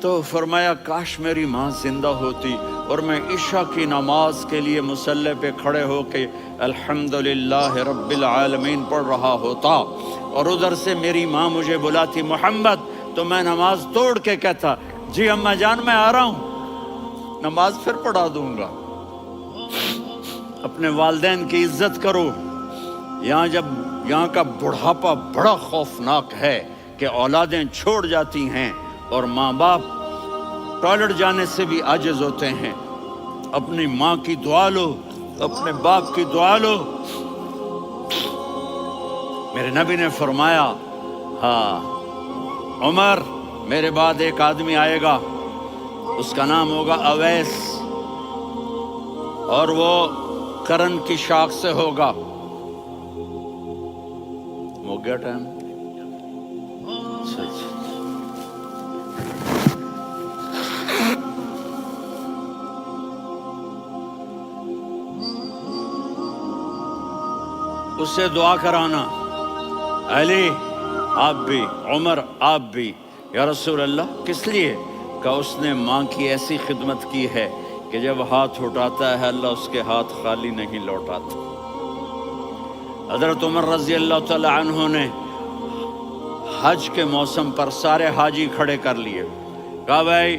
تو فرمایا کاش میری ماں زندہ ہوتی اور میں عشاء کی نماز کے لیے مصلی پہ کھڑے ہو کے الحمدللہ رب العالمین پڑھ رہا ہوتا، اور ادھر سے میری ماں مجھے بلاتی محمد، تو میں نماز توڑ کے کہتا جی اماں جان میں آ رہا ہوں، نماز پھر پڑھا دوں گا۔ اپنے والدین کی عزت کرو۔ یہاں کا بڑھاپا بڑا خوفناک ہے کہ اولادیں چھوڑ جاتی ہیں اور ماں باپ ٹوائلٹ جانے سے بھی عاجز ہوتے ہیں۔ اپنی ماں کی دعا لو، اپنے باپ کی دعا لو۔ میرے نبی نے فرمایا ہاں عمر میرے بعد ایک آدمی آئے گا، اس کا نام ہوگا اویس، اور وہ کرن کی شاخ سے ہوگا۔ ہو گیا ٹائم؟ اس سے دعا کرانا، علی آپ بھی، عمر آپ بھی۔ یا رسول اللہ کس لیے؟ کہ اس نے ماں کی ایسی خدمت کی ہے کہ جب ہاتھ اٹھاتا ہے اللہ اس کے ہاتھ خالی نہیں لوٹاتا۔ حضرت عمر رضی اللہ تعالی عنہ نے حج کے موسم پر سارے حاجی کھڑے کر لیے، کہا بھائی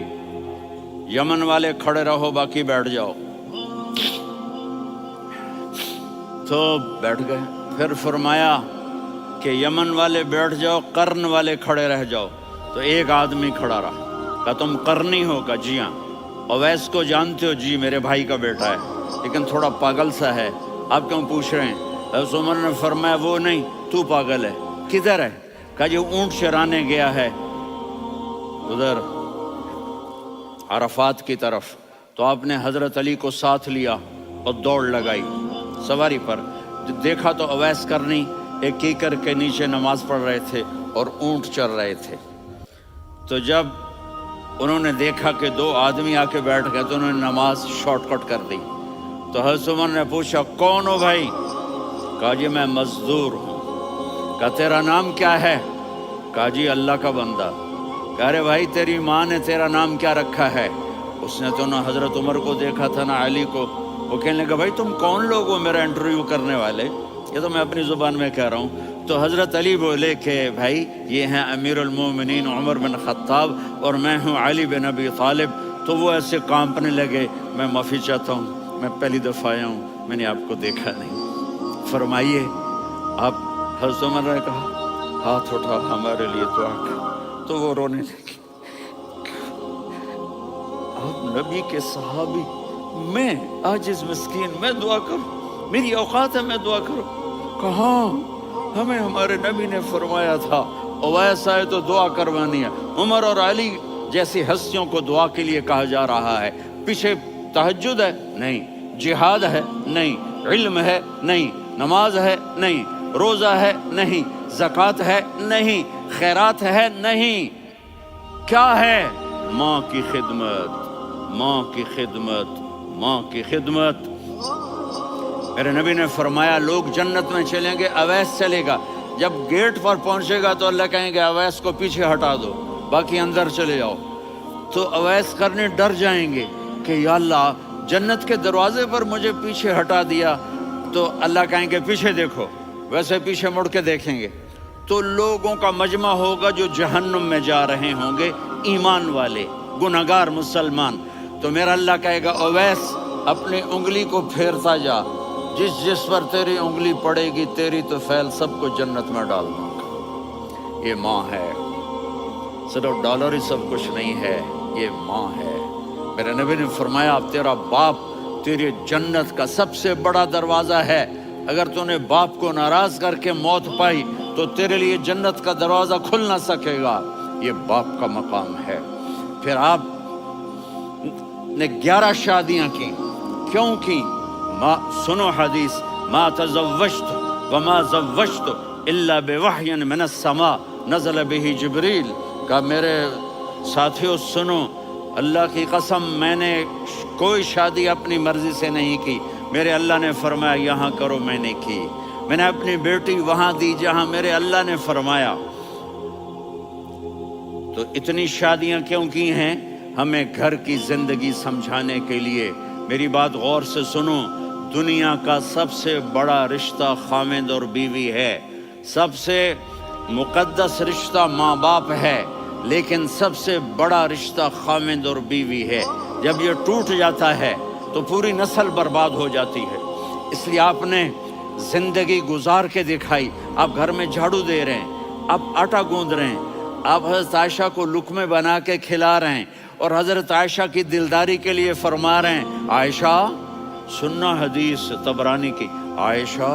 یمن والے کھڑے رہو باقی بیٹھ جاؤ، تو بیٹھ گئے۔ پھر فرمایا کہ یمن والے بیٹھ جاؤ، قرن والے کھڑے رہ جاؤ، تو ایک آدمی کھڑا رہا، کہا تم قرنی ہو؟ کہا جی ہاں۔ اویس کو جانتے ہو؟ جی میرے بھائی کا بیٹا ہے لیکن تھوڑا پاگل سا ہے، آپ کیوں پوچھ رہے ہیں؟ حضرت عمر نے فرمایا وہ نہیں، تو پاگل ہے۔ کدھر ہے؟ کہا جی اونٹ چرانے گیا ہے ادھر عرفات کی طرف۔ تو آپ نے حضرت علی کو ساتھ لیا اور دوڑ لگائی سواری پر۔ دیکھا تو اویس کرنی ایک کیکر کے نیچے نماز پڑھ رہے تھے اور اونٹ چر رہے تھے۔ تو جب انہوں نے دیکھا کہ دو آدمی آ کے بیٹھ گئے تو انہوں نے نماز شارٹ کٹ کر دی۔ تو حضرت عمر نے پوچھا کون ہو بھائی؟ کہا جی میں مزدور ہوں۔ کہا تیرا نام کیا ہے؟ کہا جی اللہ کا بندہ۔ کہہ رہے بھائی تیری ماں نے تیرا نام کیا رکھا ہے؟ اس نے تو نہ حضرت عمر کو دیکھا تھا نہ علی کو۔ وہ کہنے لگا بھائی تم کون لوگ ہو میرا انٹرویو کرنے والے؟ یہ تو میں اپنی زبان میں کہہ رہا ہوں۔ تو حضرت علی بولے کہ بھائی یہ ہیں امیر المومنین عمر بن خطاب اور میں ہوں علی بن ابی طالب۔ تو وہ ایسے کانپنے لگے، میں معافی چاہتا ہوں، میں پہلی دفعہ آیا ہوں، میں نے آپ کو دیکھا نہیں، فرمائیے آپ۔ حضرت عمر نے کہا ہاتھ اٹھا ہمارے لیے دعا کر۔ تو وہ رونے لگے، آپ نبی کے صحابی، میں عاجز مسکین میں دعا کروں؟ میری اوقات ہے میں دعا کروں؟ کہاں، ہمیں ہمارے نبی نے فرمایا تھا اویس آئے تو دعا کروانی ہے۔ عمر اور علی جیسی ہستیوں کو دعا کے لیے کہا جا رہا ہے۔ پیچھے تہجد ہے؟ نہیں۔ جہاد ہے؟ نہیں۔ علم ہے؟ نہیں۔ نماز ہے؟ نہیں۔ روزہ ہے؟ نہیں۔ زکوٰۃ ہے؟ نہیں۔ خیرات ہے؟ نہیں۔ کیا ہے؟ ماں کی خدمت، ماں کی خدمت، ماں کی خدمت۔ میرے نبی نے فرمایا لوگ جنت میں چلیں گے، اویس چلے گا۔ جب گیٹ پر پہنچے گا تو اللہ کہیں گے اویس کو پیچھے ہٹا دو، باقی اندر چلے جاؤ۔ تو اویس کرنے ڈر جائیں گے کہ یا اللہ جنت کے دروازے پر مجھے پیچھے ہٹا دیا۔ تو اللہ کہیں گے پیچھے دیکھو، ویسے پیچھے مڑ کے دیکھیں گے تو لوگوں کا مجمع ہوگا جو جہنم میں جا رہے ہوں گے، ایمان والے، گنہگار مسلمان۔ تو میرا اللہ کہے گا اویس اپنی انگلی کو پھیرتا جا، جس جس پر تیری انگلی پڑے گی تیری تو فیل سب کو جنت میں ڈال دوں گا۔ یہ ماں ہے، صرف ڈالر ہی سب کچھ نہیں ہے، یہ ماں ہے۔ میرے نبی نے فرمایا اب تیرا باپ تیری جنت کا سب سے بڑا دروازہ ہے، اگر تو نے باپ کو ناراض کر کے موت پائی تو تیرے لیے جنت کا دروازہ کھل نہ سکے گا۔ یہ باپ کا مقام ہے۔ پھر آپ نے 11 شادیاں کی، کیوں کی؟ سنو حدیث، ما تزوجت وما زوجت الا بوحی من السماء نزل به جبریل۔ کہا میرے ساتھیوں سنو، اللہ کی قسم میں نے کوئی شادی اپنی مرضی سے نہیں کی، میرے اللہ نے فرمایا یہاں کرو، میں نے کی۔ میں نے اپنی بیٹی وہاں دی جہاں میرے اللہ نے فرمایا۔ تو اتنی شادیاں کیوں کی ہیں؟ ہمیں گھر کی زندگی سمجھانے کے لیے۔ میری بات غور سے سنو، دنیا کا سب سے بڑا رشتہ خاوند اور بیوی ہے، سب سے مقدس رشتہ ماں باپ ہے، لیکن سب سے بڑا رشتہ خاوند اور بیوی ہے۔ جب یہ ٹوٹ جاتا ہے تو پوری نسل برباد ہو جاتی ہے۔ اس لیے آپ نے زندگی گزار کے دکھائی۔ آپ گھر میں جھاڑو دے رہے ہیں، آپ آٹا گوندھ رہے ہیں، آپ حضرت عائشہ کو لقمے بنا کے کھلا رہے ہیں، اور حضرت عائشہ کی دلداری کے لیے فرما رہے ہیں، عائشہ سننا حدیث طبرانی کی، عائشہ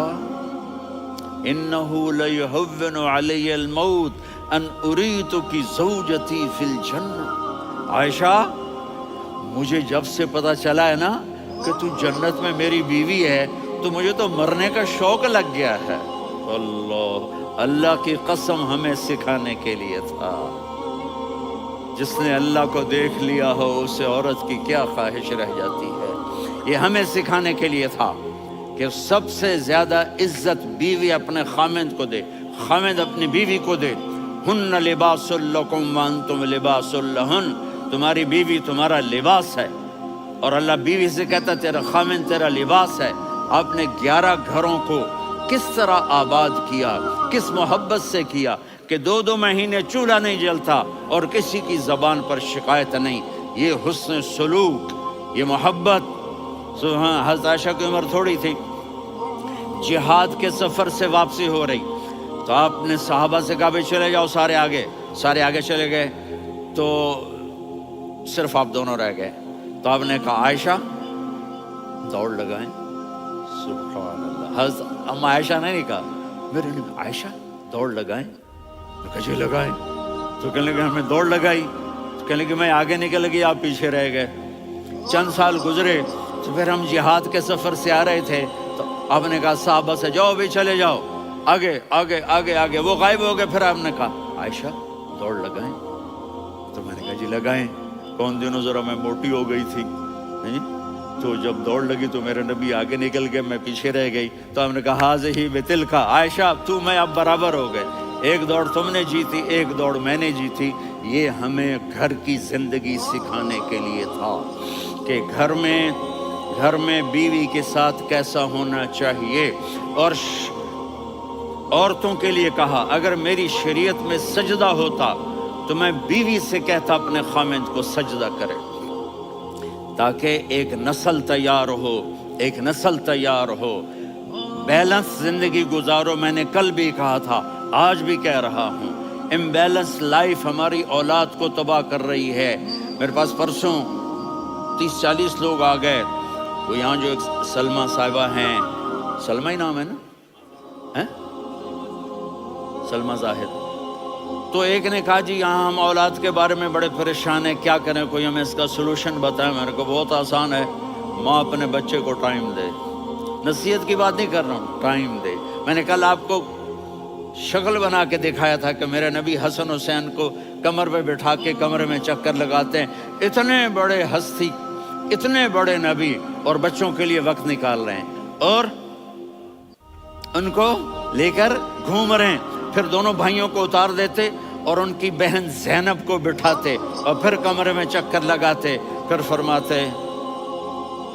انہو لیہون علی الموت ان اریتکی زوجتی فی الجنہ۔ عائشہ مجھے جب سے پتا چلا ہے نا کہ تو جنت میں میری بیوی ہے تو مجھے تو مرنے کا شوق لگ گیا ہے۔ اللہ کی قسم ہمیں سکھانے کے لیے تھا۔ جس نے اللہ کو دیکھ لیا ہو اسے عورت کی کیا خواہش رہ جاتی ہے۔ یہ ہمیں سکھانے کے لیے تھا کہ سب سے زیادہ عزت بیوی اپنے خاوند کو دے، خاوند اپنی بیوی کو دے۔ ہن لباس لکم وانتم لباس لہن، تمہاری بیوی تمہارا لباس ہے، اور اللہ بیوی سے کہتا تیرا خاوند تیرا لباس ہے۔ آپ نے 11 گھروں کو کس طرح آباد کیا، کس محبت سے کیا کہ 2 مہینے چولہا نہیں جلتا اور کسی کی زبان پر شکایت نہیں۔ یہ حسن سلوک، یہ محبت۔ حضرت عائشہ کی عمر تھوڑی تھی، جہاد کے سفر سے واپسی ہو رہی، تو آپ نے صحابہ سے کہا بھی چلے جاؤ سارے آگے چلے گئے، تو صرف آپ دونوں رہ گئے۔ تو آپ نے کہا عائشہ دوڑ لگائیں۔ سبحان اللہ، حضرت اما عائشہ نے نہیں کہا، میرے نے عائشہ دوڑ لگائیں، تو کہا جی لگائیں۔ تو کہنے لگے ہمیں دوڑ لگائی، تو کہنے لگے میں آگے نکل گئی، آپ پیچھے رہ گئے۔ چند سال گزرے تو پھر ہم جہاد کے سفر سے آ رہے تھے، تو آپ نے کہا صحابہ سے جاؤ بھی چلے جاؤ آگے آگے آگے آگے، وہ غائب ہو گئے۔ پھر آپ نے کہا عائشہ دوڑ لگائیں، تو میں نے کہا جی لگائیں۔ کون دنوں ذرا میں موٹی ہو گئی تھی، تو جب دوڑ لگی تو میرے نبی آگے نکل گئے، میں پیچھے رہ گئی۔ تو ہم نے کہا ہاذہ بتلک، عائشہ تو میں اب برابر ہو گئے، ایک دوڑ تم نے جیتی، ایک دوڑ میں نے جیتی۔ یہ ہمیں گھر کی زندگی سکھانے کے لیے تھا کہ گھر میں بیوی کے ساتھ کیسا ہونا چاہیے۔ اور عورتوں کے لیے کہا اگر میری شریعت میں سجدہ ہوتا تو میں بیوی سے کہتا اپنے خاوند کو سجدہ کرے، تاکہ ایک نسل تیار ہو، بیلنس زندگی گزارو۔ میں نے کل بھی کہا تھا، آج بھی کہہ رہا ہوں، امبیلنس لائف ہماری اولاد کو تباہ کر رہی ہے۔ میرے پاس پرسوں 30-40 لوگ آ گئے، وہ یہاں جو ایک سلمہ صاحبہ ہیں، سلمہ ہی نام ہے نا، سلمہ زاہد، تو ایک نے کہا جی یہاں ہم اولاد کے بارے میں بڑے پریشان ہیں، کیا کریں، کوئی ہمیں اس کا سلوشن بتائیں۔ میرے کو بہت آسان ہے، ماں اپنے بچے کو ٹائم دے، نصیحت کی بات نہیں کر رہا ہوں، ٹائم دے۔ میں نے کل آپ کو شکل بنا کے دکھایا تھا کہ میرے نبی حسن حسین کو کمر پہ بٹھا کے کمرے میں چکر لگاتے ہیں۔ اتنے بڑے ہستی، اتنے بڑے نبی، اور بچوں کے لیے وقت نکال رہے ہیں اور ان کو لے کر گھوم رہے ہیں۔ پھر دونوں بھائیوں کو اتار دیتے اور ان کی بہن زینب کو بٹھاتے اور پھر کمرے میں چکر لگاتے، پھر فرماتے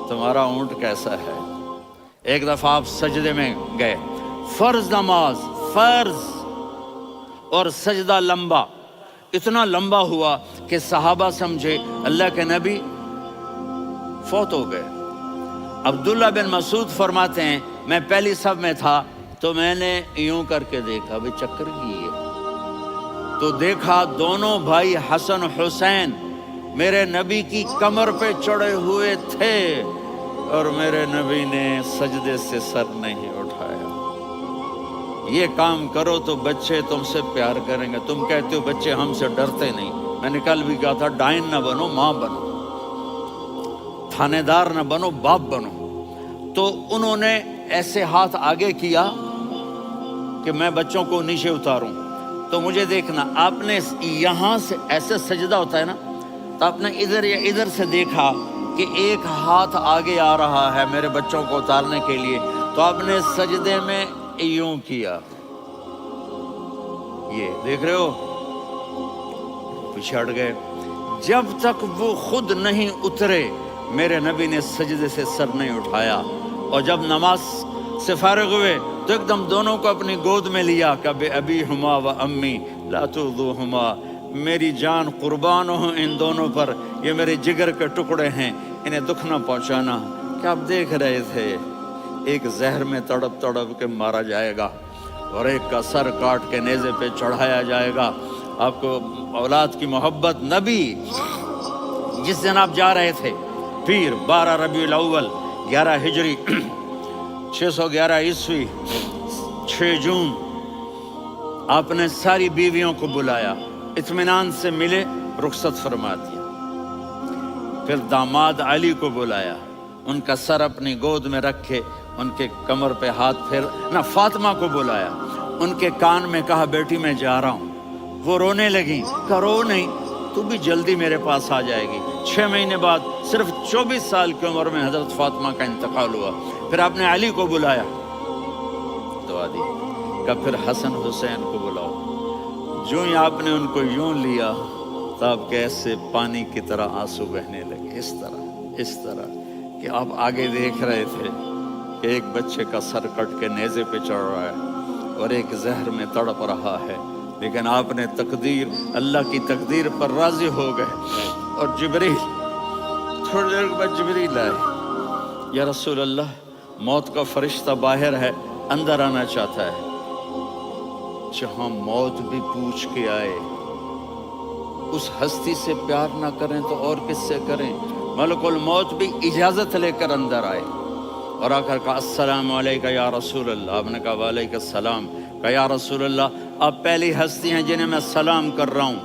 تمہارا اونٹ کیسا ہے۔ ایک دفعہ آپ سجدے میں گئے، فرض نماز، فرض، اور سجدہ لمبا، اتنا لمبا ہوا کہ صحابہ سمجھے اللہ کے نبی فوت ہو گئے۔ عبداللہ بن مسعود فرماتے ہیں میں پہلی صف میں تھا تو میں نے یوں کر کے دیکھا، بھی چکر کی ہے، تو دیکھا دونوں بھائی حسن حسین میرے نبی کی کمر پہ چڑھے ہوئے تھے اور میرے نبی نے سجدے سے سر نہیں اٹھایا۔ یہ کام کرو تو بچے تم سے پیار کریں گے۔ تم کہتے ہو بچے ہم سے ڈرتے نہیں، میں نے کل بھی کہا تھا ڈائن نہ بنو، ماں بنو، تھانے دار نہ بنو، باپ بنو۔ تو انہوں نے ایسے ہاتھ آگے کیا کہ میں بچوں کو نیچے اتاروں، تو مجھے دیکھنا، آپ نے یہاں سے ایسے سجدہ ہوتا ہے نا، تو آپ نے ادھر یا ادھر سے دیکھا کہ ایک ہاتھ آگے آ رہا ہے میرے بچوں کو اتارنے کے لیے، تو آپ نے سجدے میں یوں کیا، یہ دیکھ رہے ہو، پیچھے ہٹ گئے۔ جب تک وہ خود نہیں اترے میرے نبی نے سجدے سے سر نہیں اٹھایا، اور جب نماز سے فارغ ہوئے تو ایک دم دونوں کو اپنی گود میں لیا کہ بے ابی ہما و امی لا تؤذوہما، میری جان قربان ہو ان دونوں پر، یہ میرے جگر کے ٹکڑے ہیں، انہیں دکھ نہ پہنچانا۔ کیا آپ دیکھ رہے تھے ایک زہر میں تڑپ تڑپ کے مارا جائے گا اور ایک کا سر کاٹ کے نیزے پہ چڑھایا جائے گا۔ آپ کو اولاد کی محبت، نبی جس دن آپ جا رہے تھے پیر 12 ربیع الاول 11 ہجری 611 عیسوی 6 جون، آپ نے ساری بیویوں کو بلایا، اطمینان سے ملے، رخصت فرما دیا۔ پھر داماد علی کو بلایا، ان کا سر اپنی گود میں رکھے، ان کے کمر پہ ہاتھ پھیر نہ۔ فاطمہ کو بلایا، ان کے کان میں کہا بیٹی میں جا رہا ہوں۔ وہ رونے لگیں، کہا رو نہیں، تو بھی جلدی میرے پاس آ جائے گی۔ 6 مہینے بعد صرف 24 سال کی عمر میں حضرت فاطمہ کا انتقال ہوا۔ پھر آپ نے علی کو بلایا، دعا دی، کہ پھر حسن حسین کو بلاؤ۔ جو ہی آپ نے ان کو یوں لیا تو آپ کے ایسے پانی کی طرح آنسو بہنے لگے، اس طرح کہ آپ آگے دیکھ رہے تھے کہ ایک بچے کا سر کٹ کے نیزے پہ چڑھ رہا ہے اور ایک زہر میں تڑپ رہا ہے، لیکن آپ نے تقدیر، اللہ کی تقدیر پر راضی ہو گئے۔ اور جبریل، تھوڑی دیر کے بعد جبریل آئے، یا رسول اللہ موت کا فرشتہ باہر ہے، اندر آنا چاہتا ہے۔ جہاں موت بھی پوچھ کے آئے، اس ہستی سے پیار نہ کریں تو اور کس سے کریں؟ ملک الموت بھی اجازت لے کر اندر آئے اور آ کر کہا السلام علیکہ یا رسول اللہ۔ آپ نے کہا وعلیکم السلام۔ کہا یا رسول اللہ آپ پہلی ہستی ہیں جنہیں میں سلام کر رہا ہوں،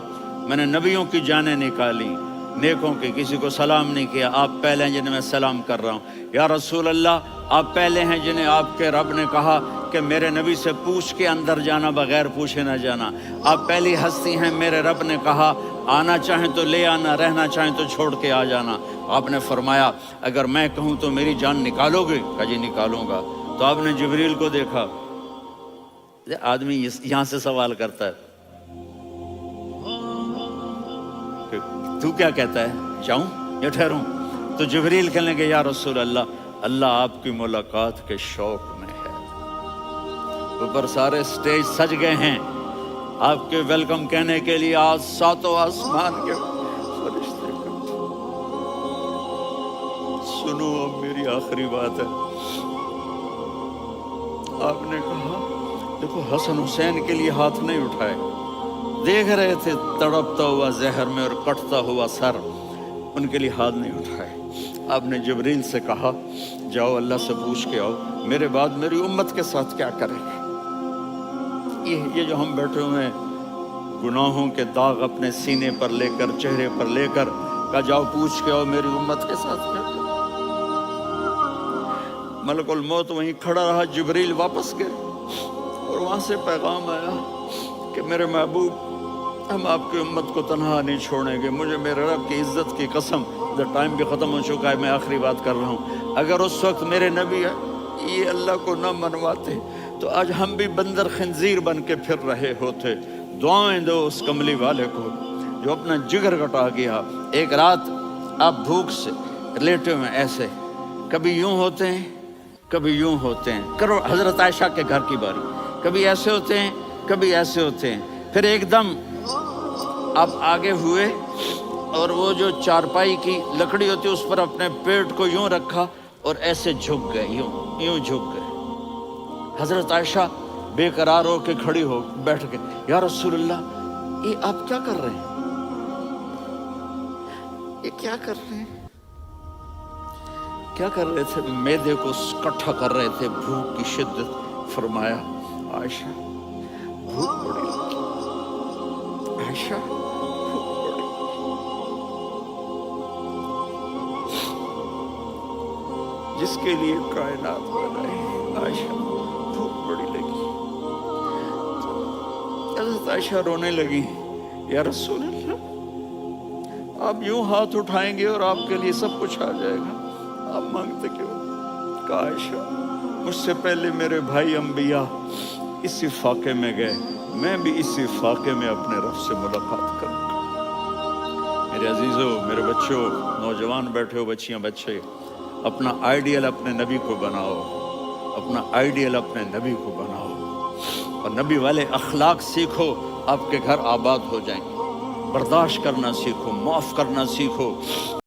میں نے نبیوں کی جانیں نکالی، نیکوں کی، کسی کو سلام نہیں کیا، آپ پہلے ہیں جنہیں میں سلام کر رہا ہوں۔ یا رسول اللہ آپ پہلے ہیں جنہیں آپ کے رب نے کہا کہ میرے نبی سے پوچھ کے اندر جانا، بغیر پوچھے نہ جانا۔ آپ پہلی ہستی ہیں، میرے رب نے کہا آنا چاہیں تو لے آنا، رہنا چاہیں تو چھوڑ کے آ جانا۔ آپ نے فرمایا اگر میں کہوں تو میری جان نکالو گے؟ کہا جی نکالوں گا۔ تو آپ نے جبریل کو دیکھا، آدمی یہاں سے سوال کرتا ہے کہ تو کیا کہتا ہے، جاؤں یا ٹھہروں؟ تو جبریل کہنے لگے یا رسول اللہ، اللہ آپ کی ملاقات کے شوق میں ہے۔ اوپر سارے سٹیج سج گئے ہیں آپ کے ویلکم کہنے کے لیے، آج 7 آسمان کے فرشتے کو سنو، اب میری آخری بات ہے۔ آپ نے کہا دیکھو حسن حسین کے لیے ہاتھ نہیں اٹھائے، دیکھ رہے تھے تڑپتا ہوا زہر میں اور کٹتا ہوا سر، ان کے لیے ہاتھ نہیں اٹھائے۔ آپ نے جبریل سے کہا جاؤ اللہ سے پوچھ کے آؤ میرے بعد میری امت کے ساتھ کیا کریں گے۔ یہ جو ہم بیٹھے ہوئے ہیں گناہوں کے داغ اپنے سینے پر لے کر، چہرے پر لے کر، کہا جاؤ پوچھ کے آؤ میری امت کے ساتھ کیا کریں۔ ملک الموت وہیں کھڑا رہا، جبریل واپس گئے اور وہاں سے پیغام آیا کہ میرے محبوب ہم آپ کی امت کو تنہا نہیں چھوڑیں گے، مجھے میرے رب کی عزت کی قسم، ٹائم بھی ختم ہو چکا ہے، میں آخری بات کر رہا ہوں، اگر اس وقت میرے نبی یہ اللہ کو نہ منواتے تو آج ہم بھی بندر خنزیر بن کے پھر رہے ہوتے۔ دعائیں دو اس کملی والے کو جو اپنا جگر کٹا گیا۔ ایک رات آپ بھوک سے لیٹے ہوئے ایسے، کبھی یوں ہوتے ہیں کبھی یوں ہوتے ہیں، کرو حضرت عائشہ کے گھر کی باری، کبھی ایسے ہوتے ہیں کبھی ایسے ہوتے ہیں، پھر ایک دم آپ آگے ہوئے اور وہ جو چارپائی کی لکڑی ہوتی اس پر اپنے پیٹ کو یوں رکھا اور ایسے جھک گئے، یوں جھک گئے۔ حضرت عائشہ بے قرار ہو کے کھڑی ہو بیٹھ گئے، یا رسول اللہ یہ آپ کیا کر رہے ہیں، یہ کیا کر رہے ہیں؟ کیا کر رہے تھے؟ معدے کو کٹھا کر رہے تھے، بھوک کی شدت۔ فرمایا عائشہ بھوک بڑی لگی، عائشہ بھوک بڑی، جس کے لیے کائنات بنائی، عائشہ بھوک بڑی لگی۔ حضرت عائشہ رونے لگی، یا رسول اللہ آپ یوں ہاتھ اٹھائیں گے اور آپ کے لیے سب کچھ آ جائے گا، آپ مانگتے کیوں؟ کہا عائشہ مجھ سے پہلے میرے بھائی انبیاء اسی فاقے میں گئے، میں بھی اسی فاقے میں اپنے رب سے ملاقات کروں گا۔ میرے عزیزوں، میرے بچوں، نوجوان بیٹھے ہو، بچیاں بچے، اپنا آئیڈیل اپنے نبی کو بناؤ، اپنا آئیڈیل اپنے نبی کو بناؤ، اور نبی والے اخلاق سیکھو، آپ کے گھر آباد ہو جائیں گے۔ برداشت کرنا سیکھو، معاف کرنا سیکھو،